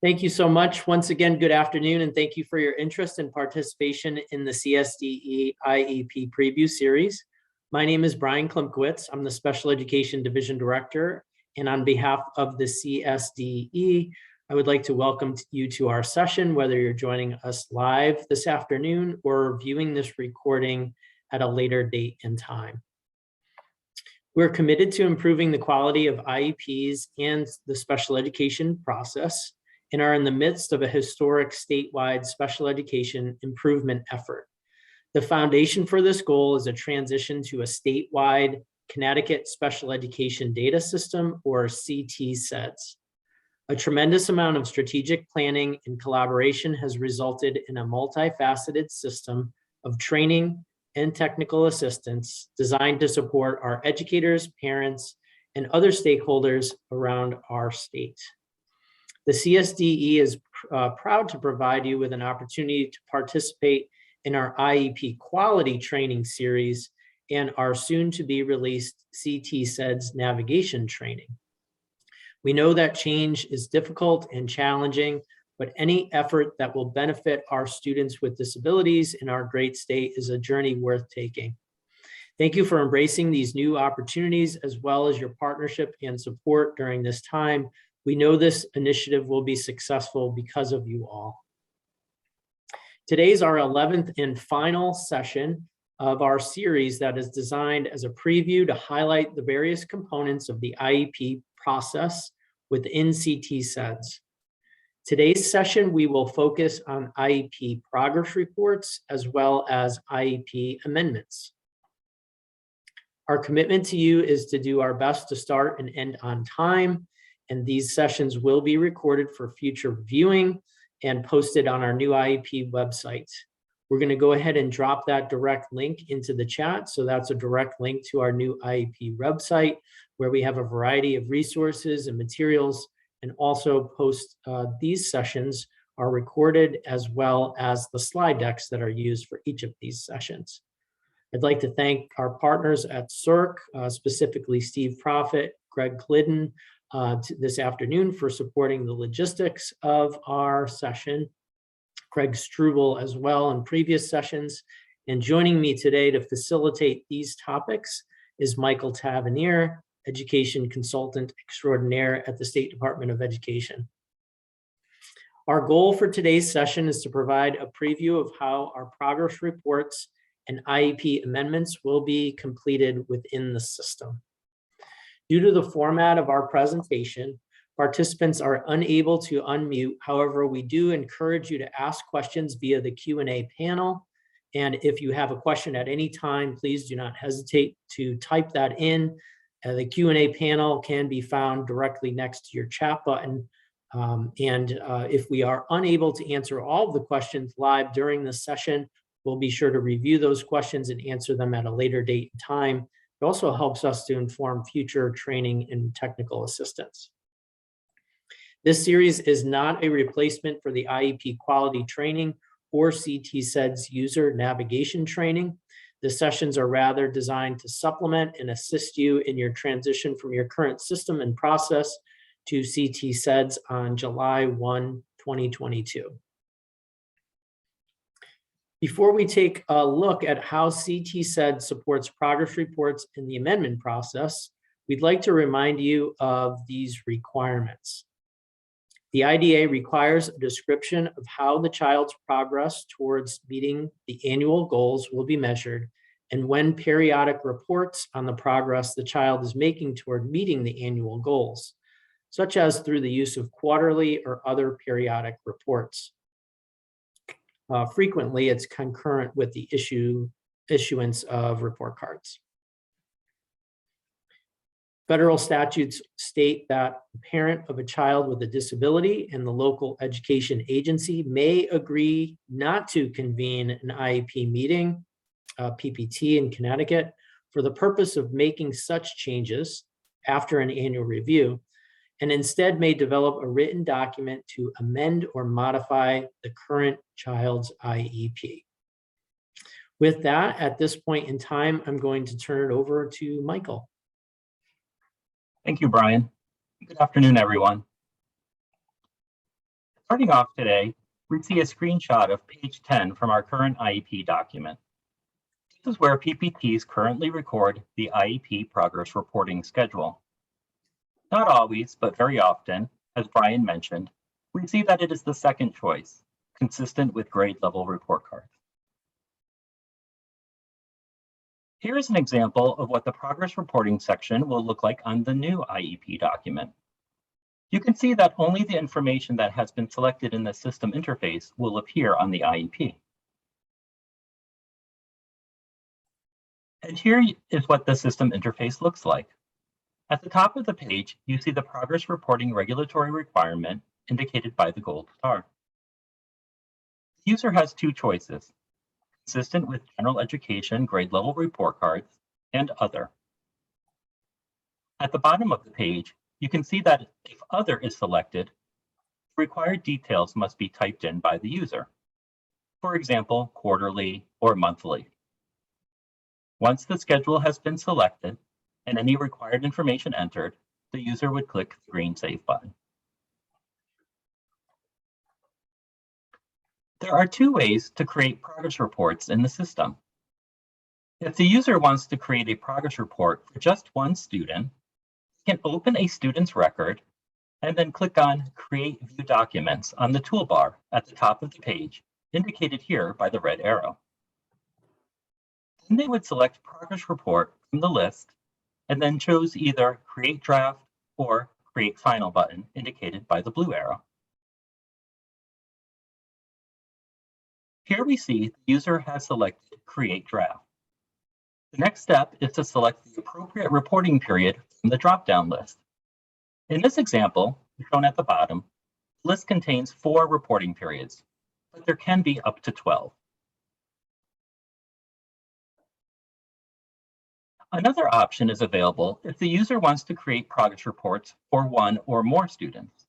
Thank you so much. Once again, good afternoon, and thank you for your interest and participation in the CSDE IEP preview series. My name is Brian Klimkowitz. I'm the Special Education Division Director, and on behalf of the CSDE, I would like to welcome you to our session, whether you're joining us live this afternoon or viewing this recording at a later date and time. We're committed to improving the quality of IEPs and the special education process, and are in the midst of a historic statewide special education improvement effort. The foundation for this goal is a transition to a statewide Connecticut Special Education Data System, or CT-SEDS. A tremendous amount of strategic planning and collaboration has resulted in a multifaceted system of training and technical assistance designed to support our educators, parents, and other stakeholders around our state. The CSDE is proud to provide you with an opportunity to participate in our IEP quality training series and our soon to be released CT-SEDS navigation training. We know that change is difficult and challenging, but any effort that will benefit our students with disabilities in our great state is a journey worth taking. Thank you for embracing these new opportunities, as well as your partnership and support during this time. We know this initiative will be successful because of you all. Today's our 11th and final session of our series that is designed as a preview to highlight the various components of the IEP process within CT-SEDS. Today's session, we will focus on IEP progress reports as well as IEP amendments. Our commitment to you is to do our best to start and end on time, and these sessions will be recorded for future viewing and posted on our new IEP website. We're going to go ahead and drop that direct link into the chat. So that's a direct link to our new IEP website, where we have a variety of resources and materials, and also post these sessions are recorded, as well as the slide decks that are used for each of these sessions. I'd like to thank our partners at CERC, specifically Steve Profit, Greg Glidden, this afternoon for supporting the logistics of our session, Craig Struble as well in previous sessions, and joining me today to facilitate these topics is Michael Tavernier, Education Consultant Extraordinaire at the State Department of Education. Our goal for today's session is to provide a preview of how our progress reports and IEP amendments will be completed within the system. Due to the format of our presentation, participants are unable to unmute. However, we do encourage you to ask questions via the Q&A panel. And if you have a question at any time, please do not hesitate to type that in. The Q&A panel can be found directly next to your chat button. If we are unable to answer all of the questions live during this session, we'll be sure to review those questions and answer them at a later date and time. It also helps us to inform future training and technical assistance. This series is not a replacement for the IEP quality training or CT-SEDS user navigation training. The sessions are rather designed to supplement and assist you in your transition from your current system and process to CT-SEDS on July 1, 2022. Before we take a look at how CT-SEDS supports progress reports in the amendment process, we'd like to remind you of these requirements. The IDA requires a description of how the child's progress towards meeting the annual goals will be measured, and when periodic reports on the progress the child is making toward meeting the annual goals, such as through the use of quarterly or other periodic reports. Frequently, it's concurrent with the issuance of report cards. Federal statutes state that the parent of a child with a disability and the local education agency may agree not to convene an IEP meeting, PPT in Connecticut, for the purpose of making such changes after an annual review, and instead may develop a written document to amend or modify the current child's IEP. With that, at this point in time, I'm going to turn it over to Michael. Thank you, Brian. Good afternoon, everyone. Starting off today, we see a screenshot of page 10 from our current IEP document. This is where PPTs currently record the IEP progress reporting schedule. Not always, but very often, as Brian mentioned, we see that it is the second choice, consistent with grade level report cards. Here is an example of what the progress reporting section will look like on the new IEP document. You can see that only the information that has been selected in the system interface will appear on the IEP. And here is what the system interface looks like. At the top of the page, you see the progress reporting regulatory requirement indicated by the gold star. The user has two choices: consistent with general education grade level report cards and other. At the bottom of the page, you can see that if other is selected, required details must be typed in by the user. For example, quarterly or monthly. Once the schedule has been selected and any required information entered, the user would click the green Save button. There are two ways to create progress reports in the system. If the user wants to create a progress report for just one student, you can open a student's record and then click on Create View Documents on the toolbar at the top of the page, indicated here by the red arrow. Then they would select Progress Report from the list and then choose either Create Draft or Create Final button, indicated by the blue arrow. Here we see the user has selected Create Draft. The next step is to select the appropriate reporting period from the drop-down list. In this example, shown at the bottom, the list contains 4 reporting periods, but there can be up to 12. Another option is available if the user wants to create progress reports for one or more students.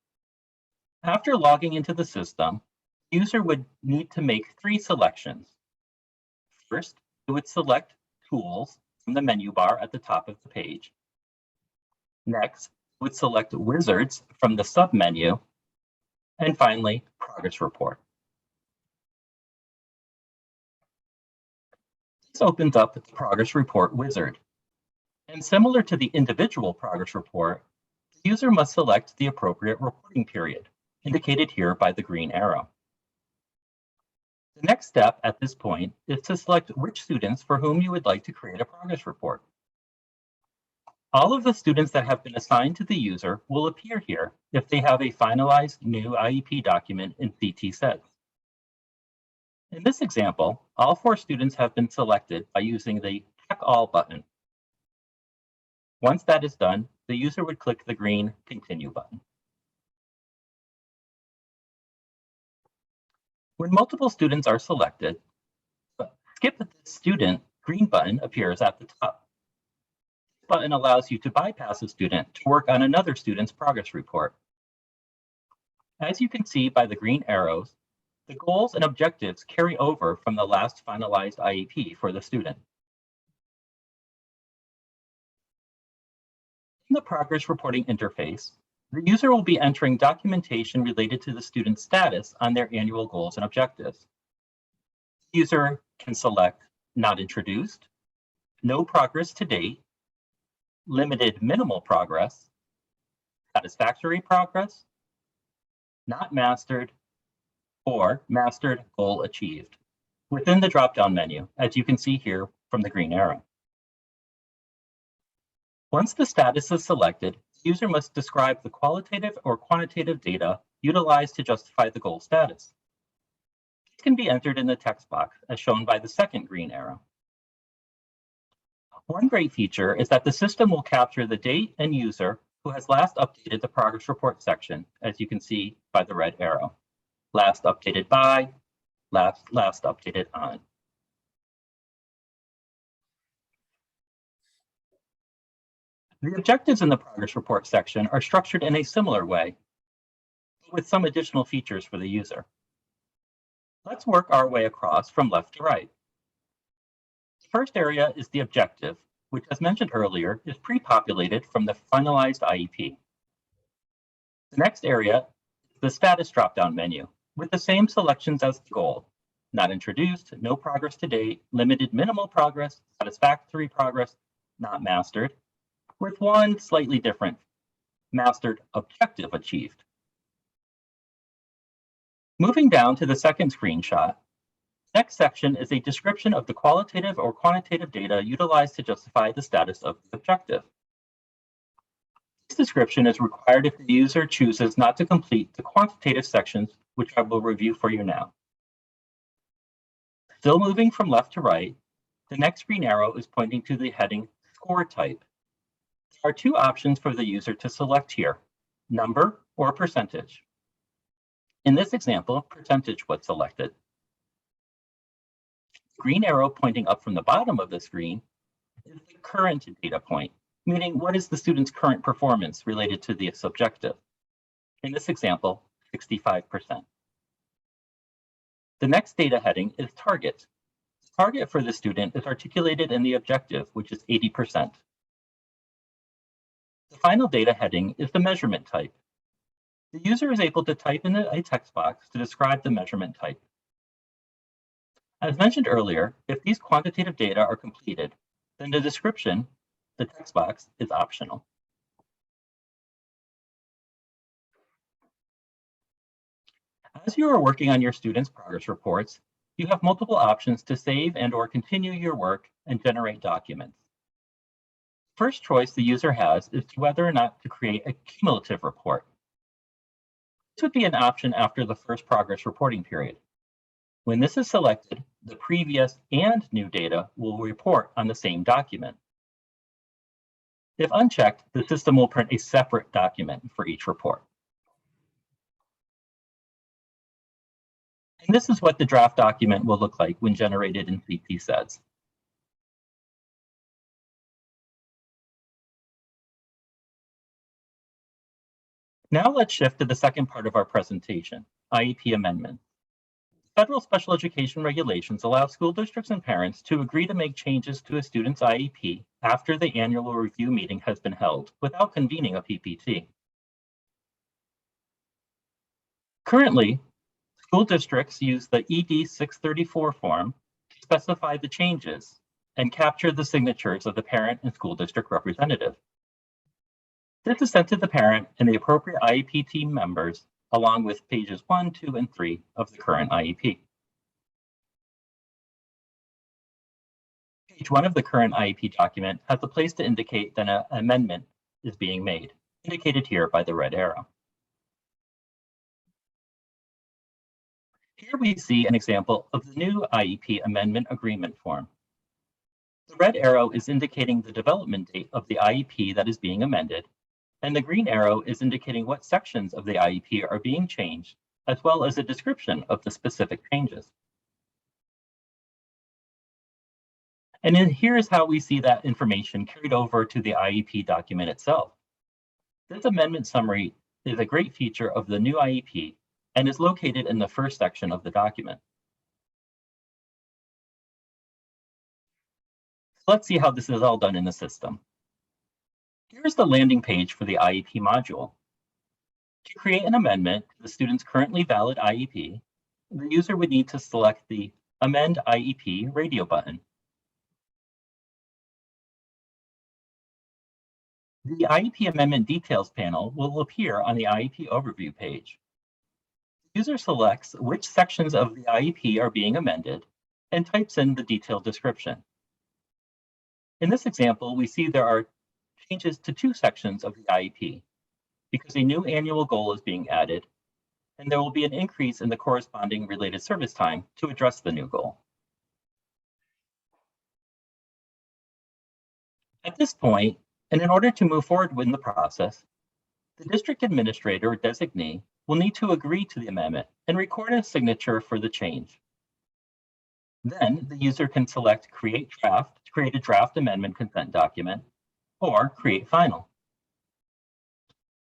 After logging into the system, the user would need to make 3 selections. First, it would select Tools from the menu bar at the top of the page. Next, it would select Wizards from the submenu. And finally, Progress Report. This opens up the Progress Report wizard. And similar to the individual progress report, the user must select the appropriate reporting period, indicated here by the green arrow. The next step at this point is to select which students for whom you would like to create a progress report. All of the students that have been assigned to the user will appear here if they have a finalized new IEP document in CT SEDS. In this example, all 4 students have been selected by using the Check All button. Once that is done, the user would click the green Continue button. When multiple students are selected, the Skip the Student green button appears at the top. This button allows you to bypass a student to work on another student's progress report. As you can see by the green arrows, the goals and objectives carry over from the last finalized IEP for the student. In the progress reporting interface, the user will be entering documentation related to the student's status on their annual goals and objectives. The user can select Not Introduced, No Progress to Date, Limited Minimal Progress, Satisfactory Progress, Not Mastered, or Mastered Goal Achieved within the drop-down menu, as you can see here from the green arrow. Once the status is selected, the user must describe the qualitative or quantitative data utilized to justify the goal status. These can be entered in the text box, as shown by the second green arrow. One great feature is that the system will capture the date and user who has last updated the progress report section, as you can see by the red arrow. Last updated by, last updated on. The objectives in the progress report section are structured in a similar way, but with some additional features for the user. Let's work our way across from left to right. The first area is the objective, which, as mentioned earlier, is pre-populated from the finalized IEP. The next area is the status drop-down menu with the same selections as the goal: not introduced, no progress to date, limited minimal progress, satisfactory progress, not mastered, with one slightly different: mastered objective achieved. Moving down to the second screenshot, next section is a description of the qualitative or quantitative data utilized to justify the status of the objective. This description is required if the user chooses not to complete the quantitative sections, which I will review for you now. Still moving from left to right, the next green arrow is pointing to the heading Score Type. There are two options for the user to select here: number or percentage. In this example, percentage was selected. The green arrow pointing up from the bottom of the screen is the current data point, meaning what is the student's current performance related to the objective. In this example, 65%. The next data heading is target. The target for the student is articulated in the objective, which is 80%. The final data heading is the measurement type. The user is able to type in a text box to describe the measurement type. As mentioned earlier, if these quantitative data are completed, then the description, the text box, is optional. As you are working on your students' progress reports, you have multiple options to save and/or continue your work and generate documents. First choice the user has is whether or not to create a cumulative report. This would be an option after the first progress reporting period. When this is selected, the previous and new data will report on the same document. If unchecked, the system will print a separate document for each report. And this is what the draft document will look like when generated in CT-SEDS. Now let's shift to the second part of our presentation, IEP amendments. Federal special education regulations allow school districts and parents to agree to make changes to a student's IEP after the annual review meeting has been held without convening a PPT. Currently, school districts use the ED 634 form to specify the changes and capture the signatures of the parent and school district representative. This is sent to the parent and the appropriate IEP team members, along with pages 1, 2, and 3 of the current IEP. Page 1 of the current IEP document has a place to indicate that an amendment is being made, indicated here by the red arrow. Here we see an example of the new IEP amendment agreement form. The red arrow is indicating the development date of the IEP that is being amended, and the green arrow is indicating what sections of the IEP are being changed, as well as a description of the specific changes. And then here's how we see that information carried over to the IEP document itself. This amendment summary is a great feature of the new IEP and is located in the first section of the document. Let's see how this is all done in the system. Here's the landing page for the IEP module. To create an amendment to the student's currently valid IEP, the user would need to select the Amend IEP radio button. The IEP Amendment Details panel will appear on the IEP Overview page. The user selects which sections of the IEP are being amended and types in the detailed description. In this example, we see there are changes to two sections of the IEP because a new annual goal is being added, and there will be an increase in the corresponding related service time to address the new goal. At this point, and in order to move forward in the process, the district administrator or designee will need to agree to the amendment and record a signature for the change. Then the user can select Create Draft to create a draft amendment consent document, or Create Final.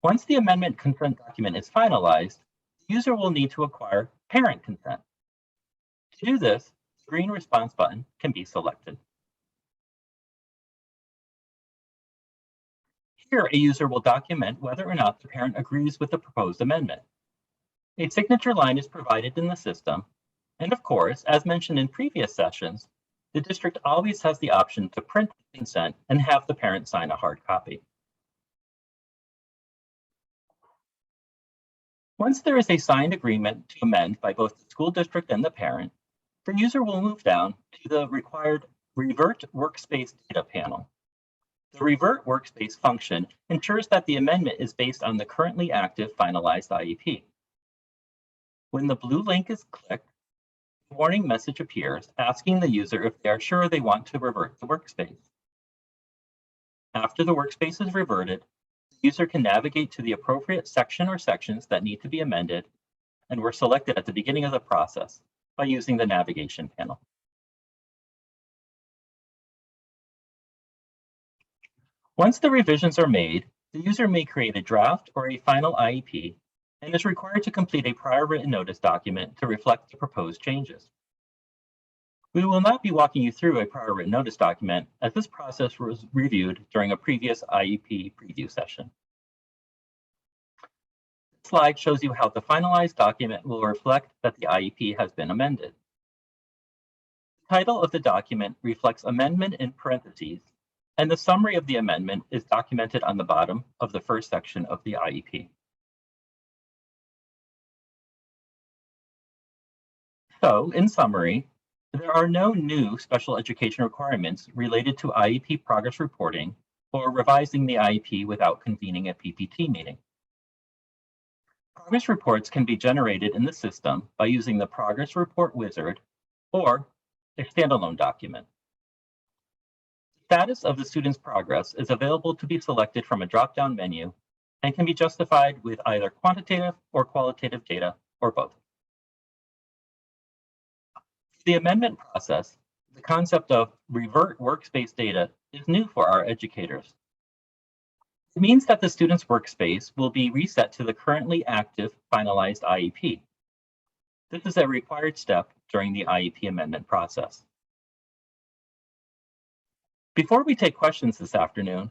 Once the amendment consent document is finalized, the user will need to acquire parent consent. To do this, the green response button can be selected. Here, a user will document whether or not the parent agrees with the proposed amendment. A signature line is provided in the system, and of course, as mentioned in previous sessions, the district always has the option to print the consent and have the parent sign a hard copy. Once there is a signed agreement to amend by both the school district and the parent, the user will move down to the required Revert Workspace Data panel. The Revert Workspace function ensures that the amendment is based on the currently active finalized IEP. When the blue link is clicked, a warning message appears asking the user if they are sure they want to revert the workspace. After the workspace is reverted, the user can navigate to the appropriate section or sections that need to be amended and were selected at the beginning of the process by using the navigation panel. Once the revisions are made, the user may create a draft or a final IEP and is required to complete a prior written notice document to reflect the proposed changes. We will not be walking you through a prior written notice document, as this process was reviewed during a previous IEP preview session. This slide shows you how the finalized document will reflect that the IEP has been amended. The title of the document reflects amendment in parentheses, and the summary of the amendment is documented on the bottom of the first section of the IEP. So, in summary, there are no new special education requirements related to IEP progress reporting or revising the IEP without convening a PPT meeting. Progress reports can be generated in the system by using the Progress Report Wizard or a standalone document. The status of the student's progress is available to be selected from a drop-down menu and can be justified with either quantitative or qualitative data or both. The amendment process, the concept of revert workspace data is new for our educators. It means that the student's workspace will be reset to the currently active finalized IEP. This is a required step during the IEP amendment process. Before we take questions this afternoon,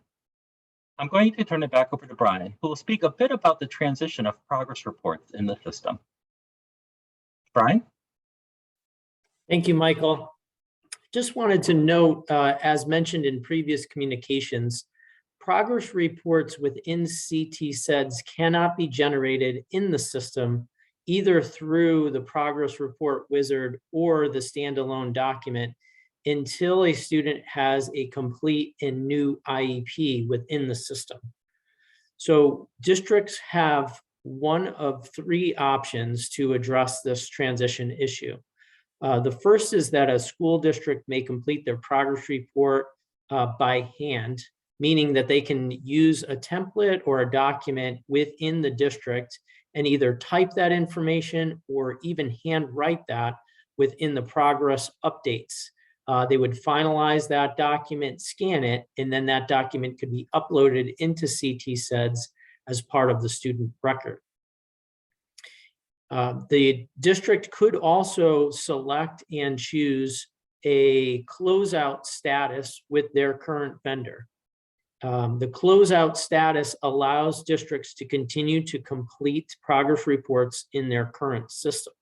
I'm going to turn it back over to Brian, who will speak a bit about the transition of progress reports in the system. Brian? Thank you, Michael. Just wanted to note, as mentioned in previous communications, progress reports within CTSEDS cannot be generated in the system, either through the Progress Report Wizard or the standalone document, until a student has a complete and new IEP within the system. So districts have one of three options to address this transition issue. The first is that a school district may complete their progress report by hand, meaning that they can use a template or a document within the district and either type that information or even handwrite that within the progress updates. They would finalize that document, scan it, and then that document could be uploaded into CTSEDS as part of the student record. The district could also select and choose a closeout status with their current vendor. The closeout status allows districts to continue to complete progress reports in their current system.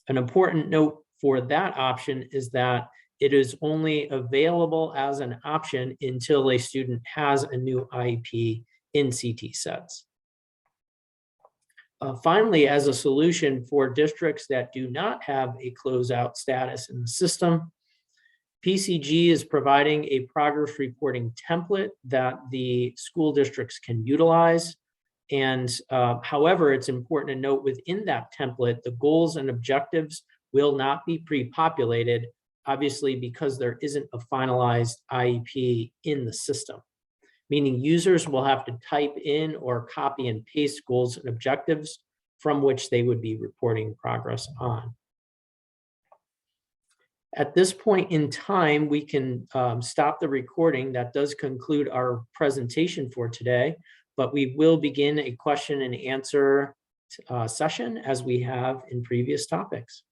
An important note for that option is that it is only available as an option until a student has a new IEP in CTSEDS. Finally, as a solution for districts that do not have a closeout status in the system, PCG is providing a progress reporting template that the school districts can utilize. And however, it's important to note within that template, the goals and objectives will not be pre-populated, obviously because there isn't a finalized IEP in the system, meaning users will have to type in or copy and paste goals and objectives from which they would be reporting progress on. At this point in time, we can stop the recording. That does conclude our presentation for today, but we will begin a question and answer session as we have in previous topics.